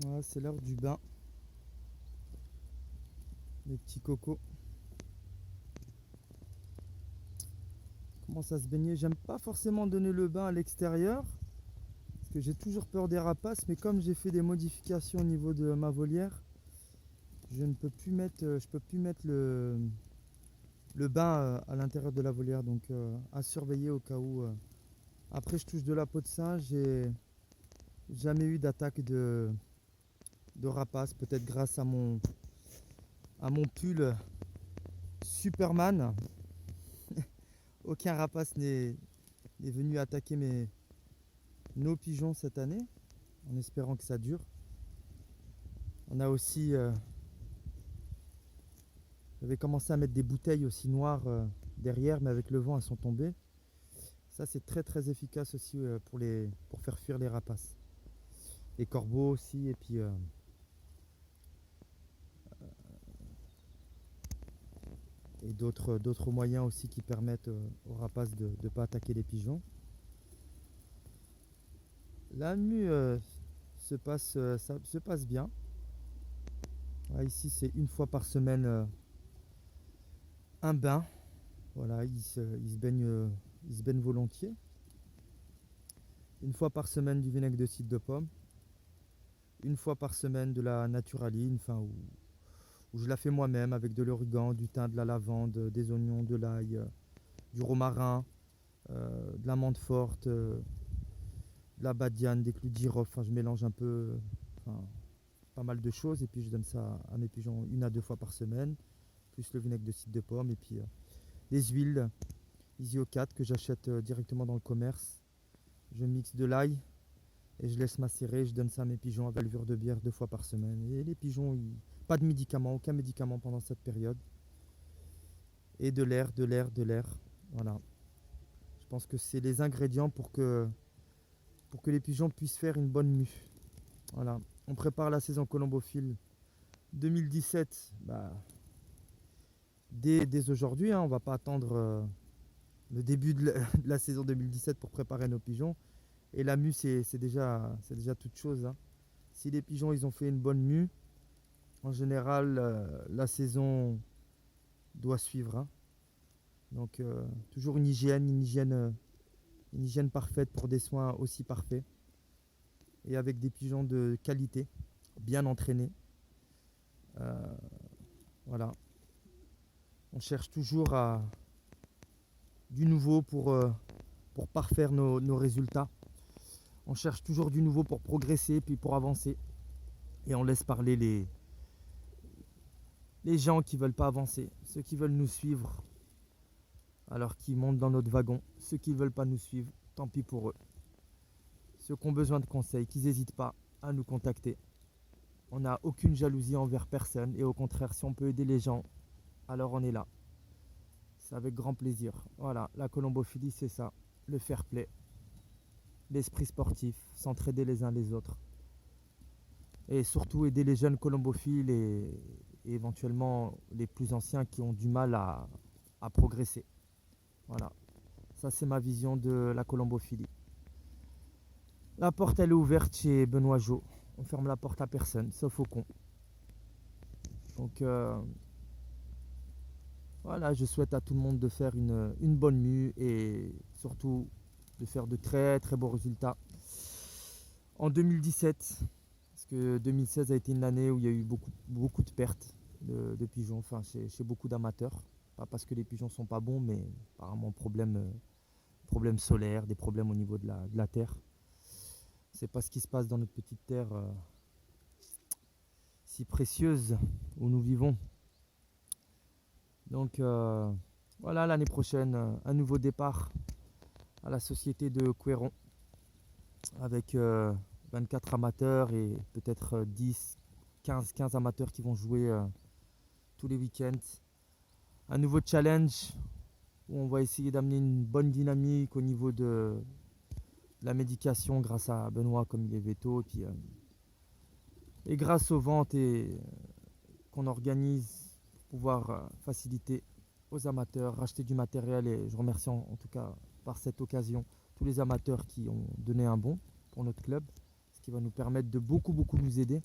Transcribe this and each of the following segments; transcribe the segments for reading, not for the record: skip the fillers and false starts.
Voilà, c'est l'heure du bain. Les petits cocos commencent à se baigner. J'aime pas forcément donner le bain à l'extérieur parce que j'ai toujours peur des rapaces, mais comme j'ai fait des modifications au niveau de ma volière, je ne peux plus mettre, je peux plus mettre le bain à l'intérieur de la volière, donc à surveiller au cas où. Après, je touche de la peau de singe, j'ai jamais eu d'attaque de rapaces, peut-être grâce à mon pull Superman. Aucun rapace n'est venu attaquer nos pigeons cette année, en espérant que ça dure. On a aussi, j'avais commencé à mettre des bouteilles aussi noires derrière, mais avec le vent elles sont tombées. Ça c'est très très efficace aussi pour faire fuir les rapaces. Les corbeaux aussi, et puis et d'autres moyens aussi qui permettent aux rapaces de ne pas attaquer les pigeons. La mue ça se passe bien. Là, ici c'est une fois par semaine un bain. Voilà, il se baigne volontiers. Une fois par semaine du vinaigre de cidre de pomme. Une fois par semaine de la naturaline, enfin, où je la fais moi-même avec de l'origan, du thym, de la lavande, des oignons, de l'ail, du romarin, de la menthe forte, de la badiane, des clous de girofle. Enfin, je mélange un peu, enfin, pas mal de choses, et puis je donne ça à mes pigeons 1 à 2 fois par semaine, plus le vinaigre de cidre de pomme, et puis les huiles Isio4 que j'achète directement dans le commerce. Je mixe de l'ail et je laisse macérer. Je donne ça à mes pigeons avec levure de bière 2 fois par semaine. Et les pigeons, pas de médicaments, aucun médicament pendant cette période. Et de l'air, de l'air, de l'air. Voilà. Je pense que c'est les ingrédients pour que les pigeons puissent faire une bonne mue. Voilà. On prépare la saison colombophile 2017. Bah, dès aujourd'hui, hein, on va pas attendre le début de la saison 2017 pour préparer nos pigeons. Et la mue, c'est déjà toute chose, hein. Si les pigeons ils ont fait une bonne mue, en général, la saison doit suivre, hein. Donc, toujours une hygiène parfaite pour des soins aussi parfaits. Et avec des pigeons de qualité, bien entraînés. Euh, voilà. On cherche toujours du nouveau pour parfaire nos résultats. On cherche toujours du nouveau pour progresser, puis pour avancer. Et on laisse parler les gens qui ne veulent pas avancer, ceux qui veulent nous suivre, alors qu'ils montent dans notre wagon. Ceux qui ne veulent pas nous suivre, tant pis pour eux. Ceux qui ont besoin de conseils, qu'ils n'hésitent pas à nous contacter. On n'a aucune jalousie envers personne, et au contraire, si on peut aider les gens, alors on est là. C'est avec grand plaisir. Voilà, la colombophilie, c'est ça. Le fair play, l'esprit sportif, s'entraider les uns les autres. Et surtout aider les jeunes colombophiles et éventuellement les plus anciens qui ont du mal à progresser. Voilà, ça c'est ma vision de la colombophilie. La porte elle est ouverte chez Benoît Jo. On ferme la porte à personne, sauf aux cons. Donc voilà, je souhaite à tout le monde de faire une bonne mue et surtout de faire de très très beaux résultats en 2017. Parce que 2016 a été une année où il y a eu beaucoup de pertes de pigeons, enfin chez beaucoup d'amateurs. Pas parce que les pigeons sont pas bons, mais apparemment problème solaire, des problèmes au niveau de la terre. C'est pas ce qui se passe dans notre petite terre si précieuse où nous vivons. Donc voilà, l'année prochaine, un nouveau départ à la société de Couéron avec 24 amateurs et peut-être 10, 15 amateurs qui vont jouer tous les week-ends. Un nouveau challenge où on va essayer d'amener une bonne dynamique au niveau de la médication grâce à Benoît comme il est veto et grâce aux ventes qu'on organise pour pouvoir faciliter aux amateurs, racheter du matériel. Et je remercie en tout cas par cette occasion tous les amateurs qui ont donné un bon pour notre club, ce qui va nous permettre de beaucoup nous aider.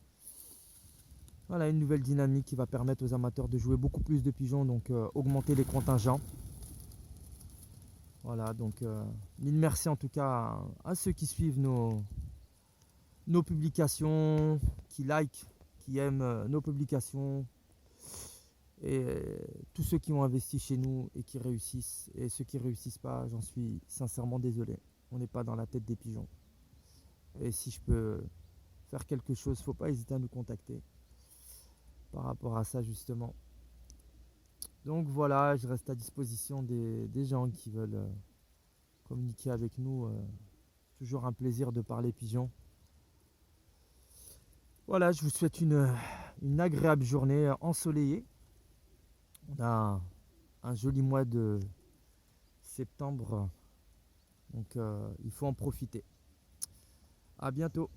Voilà, une nouvelle dynamique qui va permettre aux amateurs de jouer beaucoup plus de pigeons, donc augmenter les contingents. Voilà, donc mille merci en tout cas à ceux qui suivent nos publications, qui like, qui aiment nos publications, et tous ceux qui ont investi chez nous et qui réussissent. Et ceux qui ne réussissent pas, j'en suis sincèrement désolé. On n'est pas dans la tête des pigeons. Et si je peux faire quelque chose, il ne faut pas hésiter à nous contacter par rapport à ça justement. Donc voilà, je reste à disposition des gens qui veulent communiquer avec nous. Toujours un plaisir de parler pigeons. Voilà, je vous souhaite une agréable journée ensoleillée. On a un joli mois de septembre, donc il faut en profiter. À bientôt.